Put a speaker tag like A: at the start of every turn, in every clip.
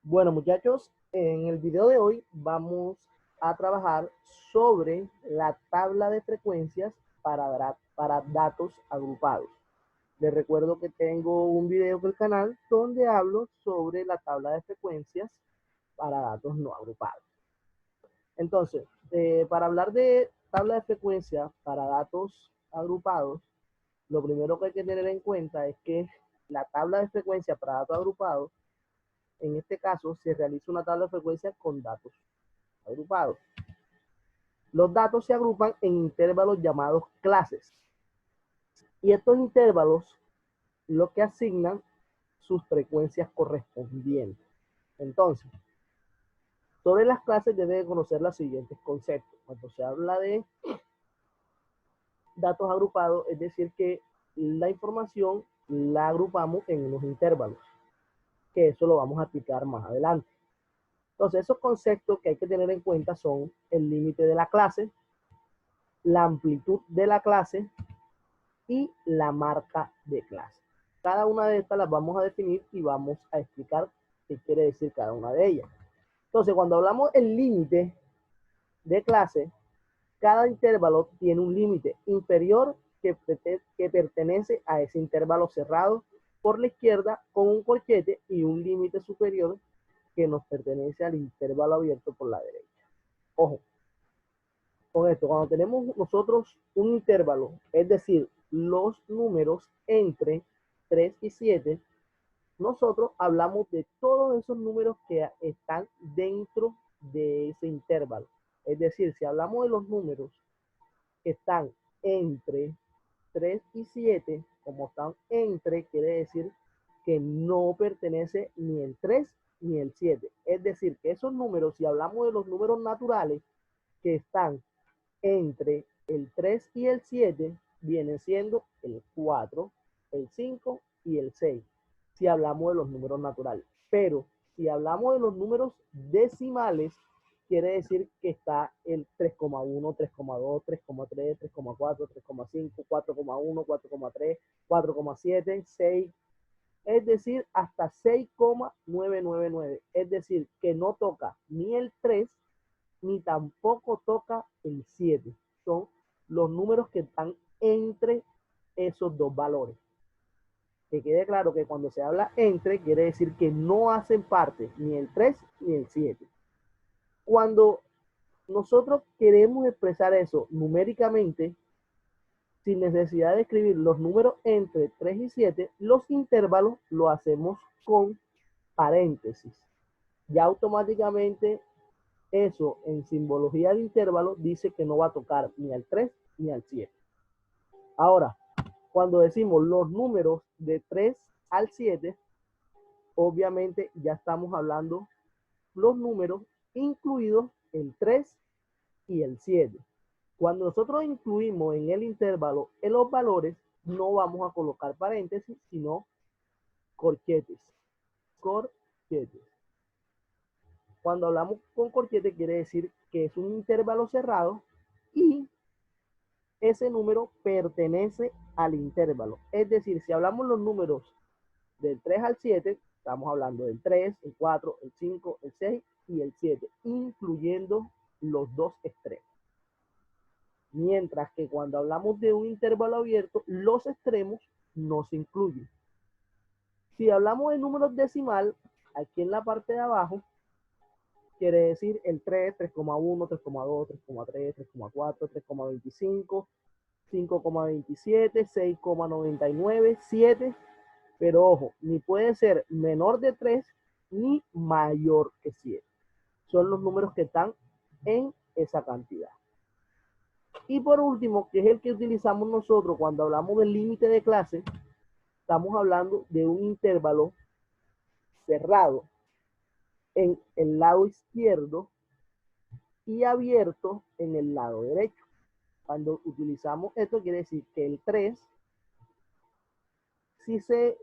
A: Bueno, muchachos, en el video de hoy vamos a trabajar sobre la tabla de frecuencias para datos agrupados. Les recuerdo que tengo un video en el canal donde hablo sobre la tabla de frecuencias para datos no agrupados. Entonces, para hablar de tabla de frecuencia para datos agrupados, lo primero que hay que tener en cuenta es que la tabla de frecuencia para datos agrupados, en este caso, se realiza una tabla de frecuencia con datos agrupados. Los datos se agrupan en intervalos llamados clases. Y estos intervalos lo que asignan sus frecuencias correspondientes. Entonces, sobre las clases debe conocer los siguientes conceptos. Cuando se habla de datos agrupados, es decir, que la información la agrupamos en unos intervalos, que eso lo vamos a explicar más adelante. Entonces, esos conceptos que hay que tener en cuenta son el límite de la clase, la amplitud de la clase y la marca de clase. Cada una de estas las vamos a definir y vamos a explicar qué quiere decir cada una de ellas. Entonces, cuando hablamos del límite de clase, cada intervalo tiene un límite inferior que pertenece a ese intervalo cerrado por la izquierda con un corchete y un límite superior que nos pertenece al intervalo abierto por la derecha. Ojo, con esto, cuando tenemos nosotros un intervalo, es decir, los números entre 3 y 7, nosotros hablamos de todos esos números que están dentro de ese intervalo. Es decir, si hablamos de los números que están entre 3 y 7, como están entre, quiere decir que no pertenece ni el 3 ni el 7. Es decir, que esos números, si hablamos de los números naturales que están entre el 3 y el 7, vienen siendo el 4, el 5 y el 6, si hablamos de los números naturales. Pero si hablamos de los números decimales, quiere decir que está el 3,1, 3,2, 3,3, 3,4, 3,5, 4,1, 4,3, 4,7, 6, es decir, hasta 6,999. Es decir, que no toca ni el 3 ni tampoco toca el 7. Son los números que están entre esos dos valores. Que quede claro que cuando se habla entre, quiere decir que no hacen parte ni el 3 ni el 7. Cuando nosotros queremos expresar eso numéricamente, sin necesidad de escribir los números entre 3 y 7, los intervalos lo hacemos con paréntesis. Ya automáticamente eso en simbología de intervalo dice que no va a tocar ni al 3 ni al 7. Ahora, cuando decimos los números de 3 al 7, obviamente ya estamos hablando los números incluidos el 3 y el 7. Cuando nosotros incluimos en el intervalo en los valores, no vamos a colocar paréntesis, sino corchetes. Corchetes. Cuando hablamos con corchete quiere decir que es un intervalo cerrado y ese número pertenece al intervalo. Es decir, si hablamos los números del 3 al 7, estamos hablando del 3, el 4, el 5, el 6 y el 7, incluyendo los dos extremos. Mientras que cuando hablamos de un intervalo abierto, los extremos no se incluyen. Si hablamos de números decimal, aquí en la parte de abajo, quiere decir el 3, 3,1, 3,2, 3,3, 3,4, 3,25, 5,27, 6,99, 7, pero ojo, ni puede ser menor de 3 ni mayor que 7. Son los números que están en esa cantidad. Y por último, que es el que utilizamos nosotros cuando hablamos del límite de clase, estamos hablando de un intervalo cerrado en el lado izquierdo y abierto en el lado derecho. Cuando utilizamos esto, quiere decir que el 3 sí se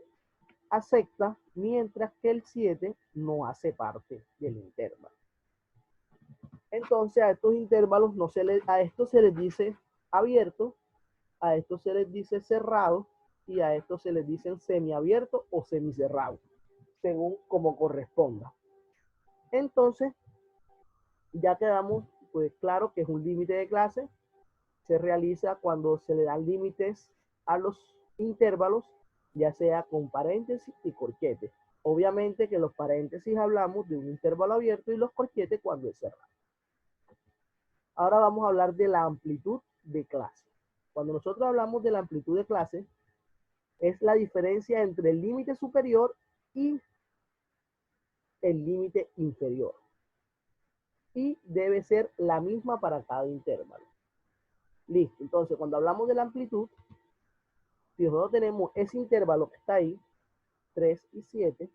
A: acepta, mientras que el 7 no hace parte del intervalo. Entonces a estos intervalos a estos se les dice abierto, a estos se les dice cerrado y a estos se les dicen semiabierto o semicerrado, según como corresponda. Entonces, ya quedamos pues claro que es un límite de clase. Se realiza cuando se le dan límites a los intervalos, ya sea con paréntesis y corchetes. Obviamente que los paréntesis hablamos de un intervalo abierto y los corchetes cuando es cerrado. Ahora vamos a hablar de la amplitud de clase. Cuando nosotros hablamos de la amplitud de clase, es la diferencia entre el límite superior y el límite inferior. Y debe ser la misma para cada intervalo. Listo. Entonces, cuando hablamos de la amplitud, si nosotros tenemos ese intervalo que está ahí, 3 y 7,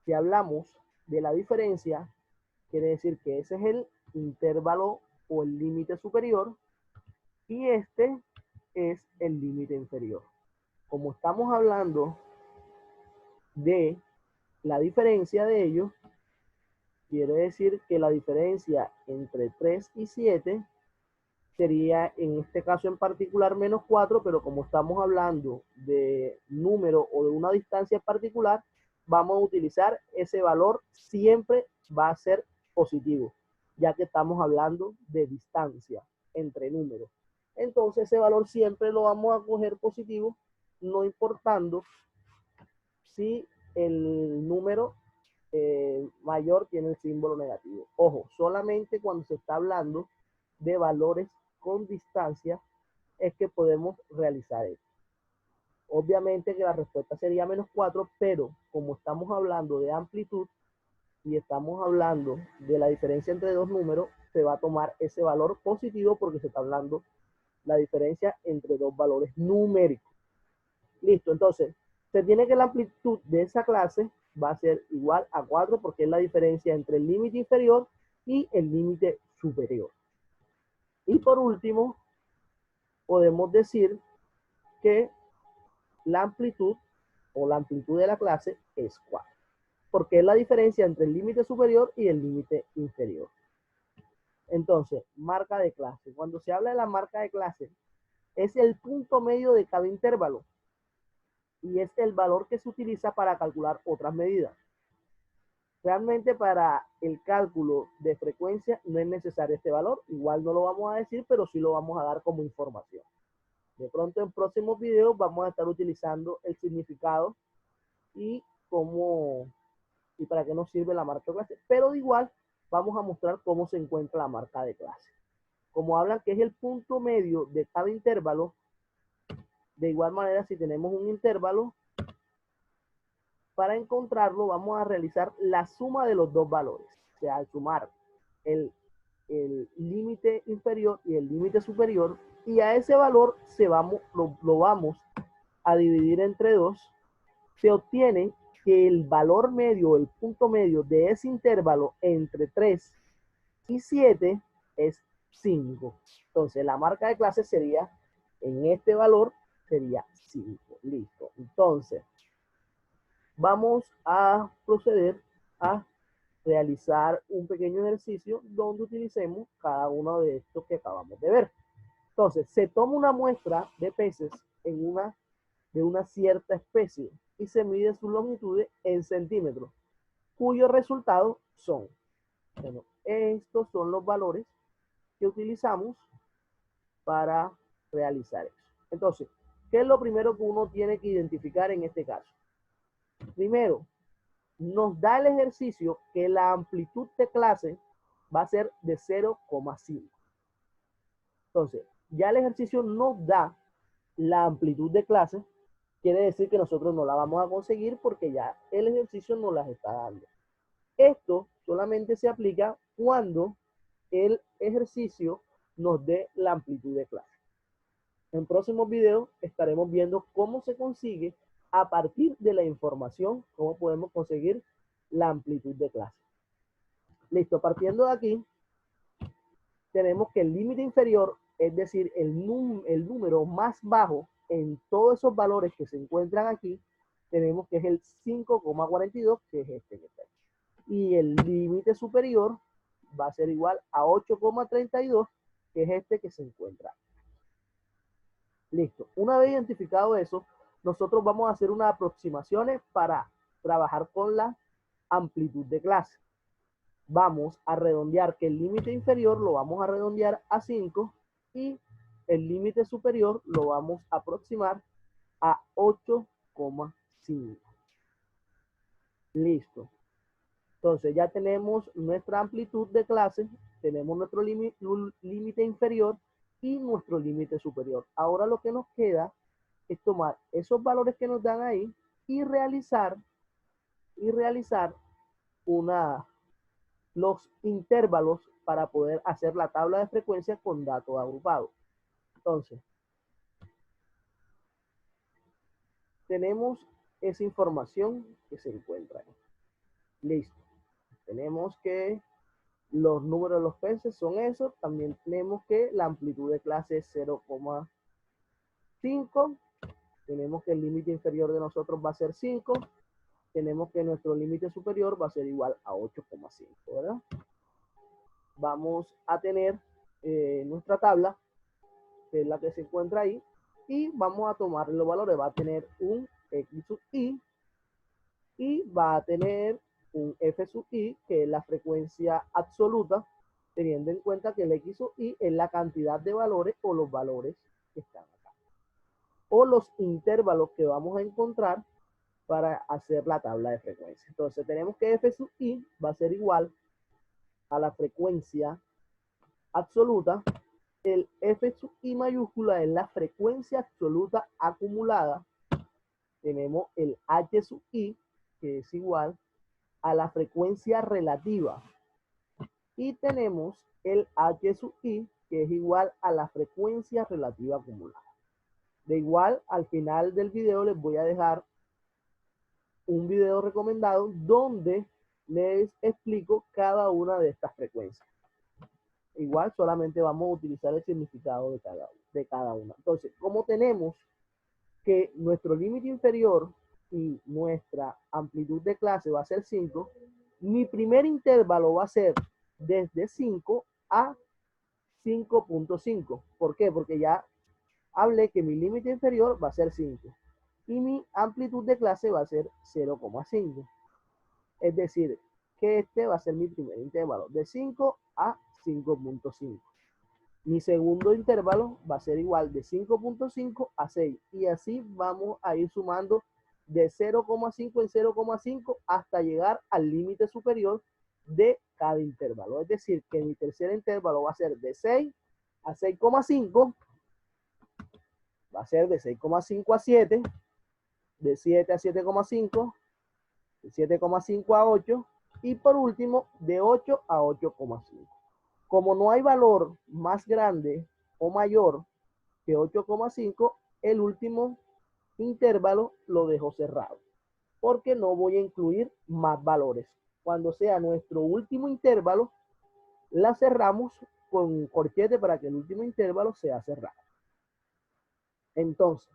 A: si hablamos de la diferencia, quiere decir que ese es el intervalo o el límite superior y este es el límite inferior. Como estamos hablando de la diferencia de ellos, quiere decir que la diferencia entre 3 y 7 sería en este caso en particular menos 4, pero como estamos hablando de número o de una distancia particular, vamos a utilizar ese valor, siempre va a ser positivo, ya que estamos hablando de distancia entre números. Entonces ese valor siempre lo vamos a coger positivo, no importando si el número mayor tiene el símbolo negativo. Ojo, solamente cuando se está hablando de valores con distancia es que podemos realizar esto. Obviamente que la respuesta sería menos 4, pero como estamos hablando de amplitud y estamos hablando de la diferencia entre dos números, se va a tomar ese valor positivo porque se está hablando la diferencia entre dos valores numéricos. Listo, entonces se tiene que la amplitud de esa clase va a ser igual a 4 porque es la diferencia entre el límite inferior y el límite superior. Y por último, podemos decir que la amplitud o la amplitud de la clase es 4, porque es la diferencia entre el límite superior y el límite inferior. Entonces, marca de clase. Cuando se habla de la marca de clase, es el punto medio de cada intervalo y es el valor que se utiliza para calcular otras medidas. Realmente para el cálculo de frecuencia no es necesario este valor, igual no lo vamos a decir, pero sí lo vamos a dar como información. De pronto en próximos videos vamos a estar utilizando el significado y cómo y para qué nos sirve la marca de clase, pero de igual vamos a mostrar cómo se encuentra la marca de clase. Como hablan que es el punto medio de cada intervalo, de igual manera si tenemos un intervalo, para encontrarlo vamos a realizar la suma de los dos valores. O sea, al sumar el límite inferior y el límite superior, y a ese valor lo vamos a dividir entre 2, se obtiene que el valor medio, el punto medio de ese intervalo entre 3 y 7 es 5. Entonces la marca de clase sería, en este valor, sería 5. Listo. Entonces, vamos a proceder a realizar un pequeño ejercicio donde utilicemos cada uno de estos que acabamos de ver. Entonces, se toma una muestra de peces de una cierta especie y se mide sus longitudes en centímetros, cuyos resultados son, bueno, estos son los valores que utilizamos para realizar eso. Entonces, ¿qué es lo primero que uno tiene que identificar en este caso? Primero, nos da el ejercicio que la amplitud de clase va a ser de 0,5. Entonces, ya el ejercicio nos da la amplitud de clase, quiere decir que nosotros no la vamos a conseguir porque ya el ejercicio nos las está dando. Esto solamente se aplica cuando el ejercicio nos dé la amplitud de clase. En próximos videos estaremos viendo cómo se consigue a partir de la información, cómo podemos conseguir la amplitud de clase. Listo, partiendo de aquí, tenemos que el límite inferior, es decir, el número más bajo en todos esos valores que se encuentran aquí, tenemos que es el 5,42, que es este que está aquí. Y el límite superior va a ser igual a 8,32, que es este que se encuentra aquí. Listo. Una vez identificado eso, nosotros vamos a hacer unas aproximaciones para trabajar con la amplitud de clase. vamos a redondear que el límite inferior lo vamos a redondear a 5 y el límite superior lo vamos a aproximar a 8,5. Listo. Entonces ya tenemos nuestra amplitud de clase, tenemos nuestro límite inferior y nuestro límite superior. Ahora lo que nos queda es tomar esos valores que nos dan ahí y realizar los intervalos para poder hacer la tabla de frecuencias con datos agrupados. Entonces, tenemos esa información que se encuentra ahí. Listo. Tenemos que los números de los peces son esos. También tenemos que la amplitud de clase es 0,5. Tenemos que el límite inferior de nosotros va a ser 5. Tenemos que nuestro límite superior va a ser igual a 8,5, ¿verdad? Vamos a tener nuestra tabla, que es la que se encuentra ahí, y vamos a tomar los valores. Va a tener un X sub I y va a tener un F sub I, que es la frecuencia absoluta, teniendo en cuenta que el X sub I es la cantidad de valores o los valores que están acá. O los intervalos que vamos a encontrar para hacer la tabla de frecuencia. Entonces tenemos que F sub I va a ser igual a la frecuencia absoluta. El F sub I mayúscula es la frecuencia absoluta acumulada. Tenemos el H sub I, que es igual a la frecuencia relativa. Y tenemos el H sub I, que es igual a la frecuencia relativa acumulada. De igual, al final del video les voy a dejar un video recomendado donde les explico cada una de estas frecuencias. Igual solamente vamos a utilizar el significado de cada una. Entonces, como tenemos que nuestro límite inferior y nuestra amplitud de clase va a ser 5, mi primer intervalo va a ser desde 5 a 5,5. ¿Por qué? Porque ya hablé que mi límite inferior va a ser 5 y mi amplitud de clase va a ser 0,5. Es decir, que este va a ser mi primer intervalo, de 5 a 5,5. Mi segundo intervalo va a ser igual de 5,5 a 6. Y así vamos a ir sumando de 0,5 en 0,5 hasta llegar al límite superior de cada intervalo. Es decir, que mi tercer intervalo va a ser de 6 a 6,5. Va a ser de 6,5 a 7, de 7 a 7,5, de 7,5 a 8 y por último de 8 a 8,5. Como no hay valor más grande o mayor que 8,5, el último intervalo lo dejo cerrado, porque no voy a incluir más valores. Cuando sea nuestro último intervalo, la cerramos con un corchete para que el último intervalo sea cerrado. Entonces,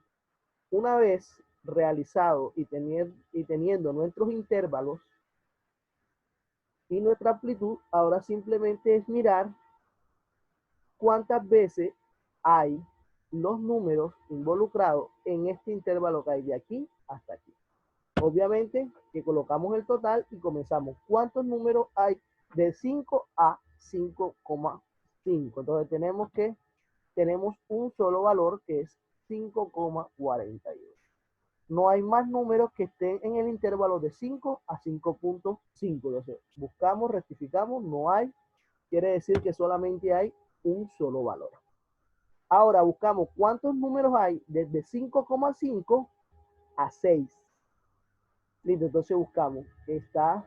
A: una vez realizado y teniendo nuestros intervalos y nuestra amplitud, ahora simplemente es mirar cuántas veces hay los números involucrados en este intervalo que hay de aquí hasta aquí. Obviamente que colocamos el total y comenzamos. ¿Cuántos números hay de 5 a 5,5? Entonces tenemos un solo valor que es 5,42. No hay más números que estén en el intervalo de 5 a 5,5. Entonces buscamos, rectificamos, no hay. Quiere decir que solamente hay un solo valor. Ahora buscamos cuántos números hay desde 5,5 a 6. Listo, entonces buscamos. Está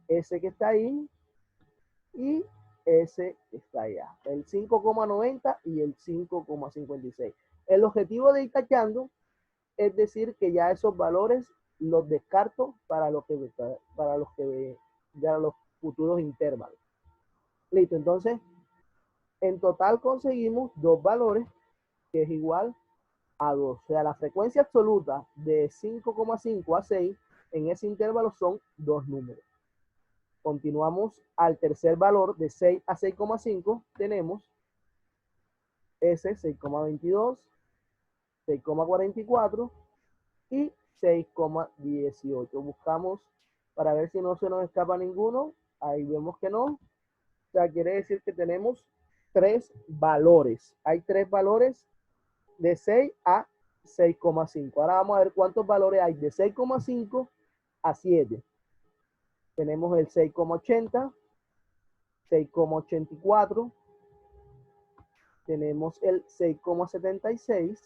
A: ese que está ahí y ese que está allá. El 5,90 y el 5,56. El objetivo de ir tachando es decir que ya esos valores los descarto para los futuros intervalos. Listo, entonces en total conseguimos dos valores que es igual a 2. O sea, la frecuencia absoluta de 5,5 a 6 en ese intervalo son dos números. Continuamos al tercer valor de 6 a 6,5. Tenemos ese 6,22, 6,44 y 6,18. Buscamos para ver si no se nos escapa ninguno. Ahí vemos que no. O sea, quiere decir que tenemos 3 valores. Hay 3 valores de 6 a 6,5. Ahora vamos a ver cuántos valores hay de 6,5 a 7. Tenemos el 6,80, 6,84, tenemos el 6,76,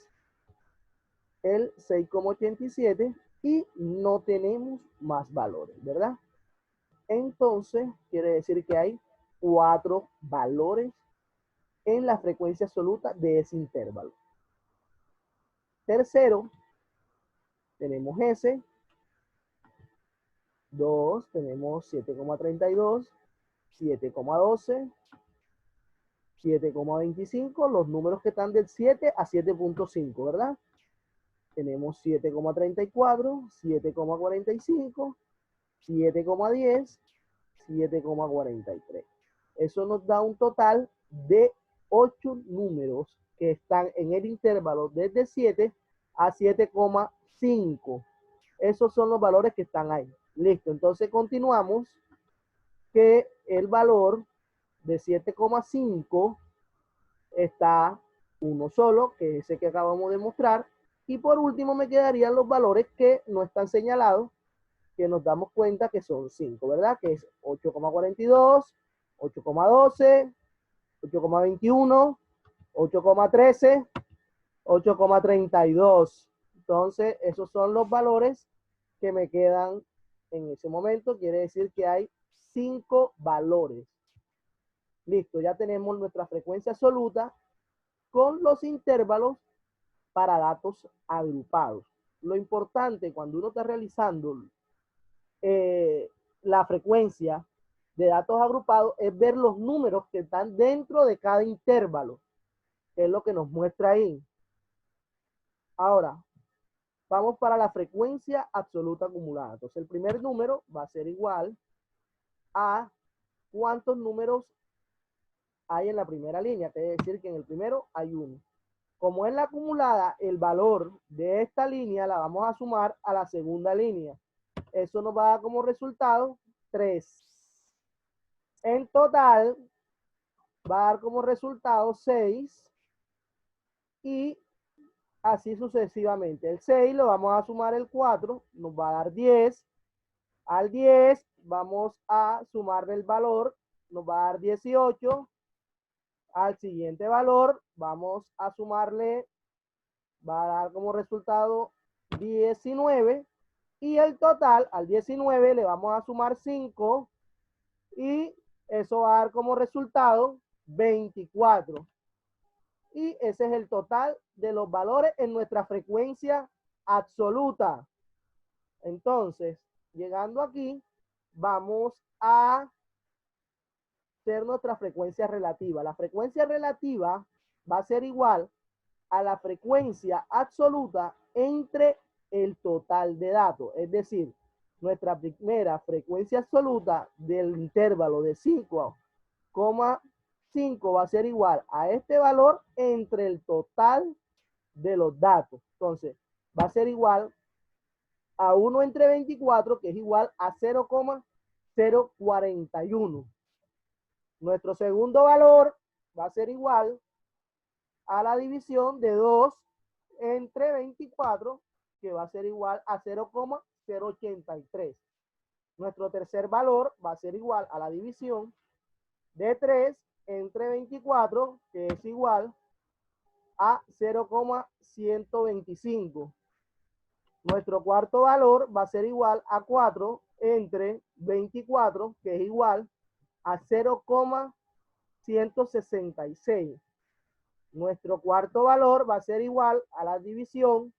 A: el 6,87 y no tenemos más valores, ¿verdad? Entonces, quiere decir que hay 4 valores en la frecuencia absoluta de ese intervalo. Tercero, tenemos ese. 2, tenemos 7,32, 7,12, 7,25, los números que están del 7 a 7,5, ¿verdad? Tenemos 7,34, 7,45, 7,10, 7,43. Eso nos da un total de 8 números que están en el intervalo desde 7 a 7,5. Esos son los valores que están ahí. Listo, entonces continuamos que el valor de 7,5 está uno solo, que es ese que acabamos de mostrar. Y por último me quedarían los valores que no están señalados, que nos damos cuenta que son 5, ¿verdad? Que es 8,42, 8,12, 8,21, 8,13, 8,32. Entonces, esos son los valores que me quedan en ese momento. Quiere decir que hay 5 valores. Listo, ya tenemos nuestra frecuencia absoluta con los intervalos para datos agrupados. Lo importante cuando uno está realizando la frecuencia de datos agrupados es ver los números que están dentro de cada intervalo, que es lo que nos muestra ahí. Ahora, vamos para la frecuencia absoluta acumulada. Entonces, el primer número va a ser igual a cuántos números hay en la primera línea, que es decir que en el primero hay 1. Como es la acumulada, el valor de esta línea la vamos a sumar a la segunda línea. Eso nos va a dar como resultado 3. En total, va a dar como resultado 6 y así sucesivamente. El 6 lo vamos a sumar el 4, nos va a dar 10. Al 10 vamos a sumarle el valor, nos va a dar 18. Al siguiente valor vamos a sumarle, va a dar como resultado 19. Y el total, al 19 le vamos a sumar 5 y eso va a dar como resultado 24. Y ese es el total de los valores en nuestra frecuencia absoluta. Entonces, llegando aquí, vamos a hacer nuestra frecuencia relativa. La frecuencia relativa va a ser igual a la frecuencia absoluta entre el total de datos. Es decir, nuestra primera frecuencia absoluta del intervalo de 5,5 va a ser igual a este valor entre el total de los datos. Entonces, va a ser igual a 1 entre 24, que es igual a 0,041. Nuestro segundo valor va a ser igual a la división de 2 entre 24, que va a ser igual a 0,083. Nuestro tercer valor va a ser igual a la división de 3 entre 24, que es igual a 0,125. Nuestro cuarto valor va a ser igual a 4 entre 24, que es igual a 0,166. Nuestro cuarto valor va a ser igual a la división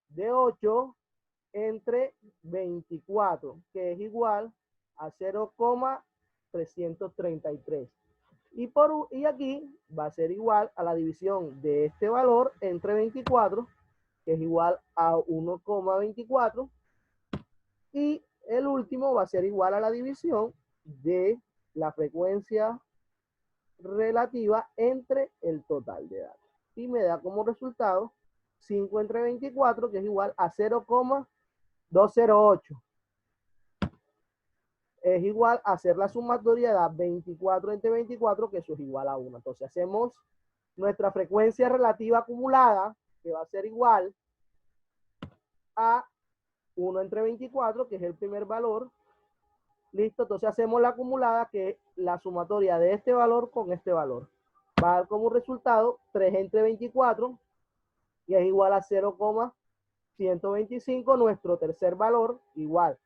A: de 8 entre 24, que es igual a 0,333. Y aquí va a ser igual a la división de este valor entre 24, que es igual a 1,24. Y el último va a ser igual a la división de la frecuencia relativa entre el total de datos. Y me da como resultado 5 entre 24, que es igual a 0,208. es igual a hacer la sumatoria de 24 entre 24, que eso es igual a 1. Entonces hacemos nuestra frecuencia relativa acumulada, que va a ser igual a 1 entre 24, que es el primer valor. Listo, entonces hacemos la acumulada, que es la sumatoria de este valor con este valor. Va a dar como resultado 3 entre 24, y es igual a 0,125, nuestro tercer valor. Igual,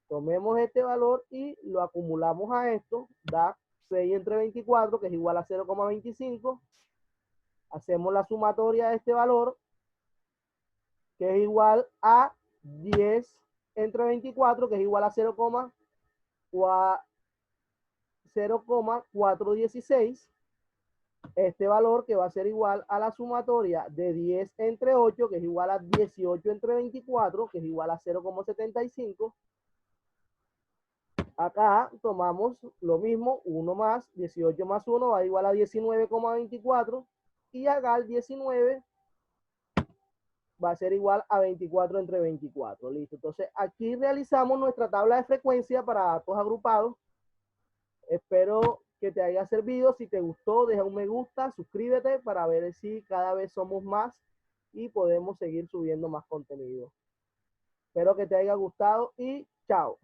A: tomemos este valor y lo acumulamos a esto, da 6 entre 24, que es igual a 0,25. Hacemos la sumatoria de este valor, que es igual a 10 entre 24, que es igual a 0,416. Este valor, que va a ser igual a la sumatoria de 10 entre 8, que es igual a 18 entre 24, que es igual a 0,75. Acá tomamos lo mismo, 1 más 18 más 1 va igual a 19,24, y acá el 19 va a ser igual a 24 entre 24. Listo. Entonces aquí realizamos nuestra tabla de frecuencia para datos agrupados. Espero que te haya servido. Si te gustó, deja un me gusta, suscríbete para ver si cada vez somos más y podemos seguir subiendo más contenido. Espero que te haya gustado y chao.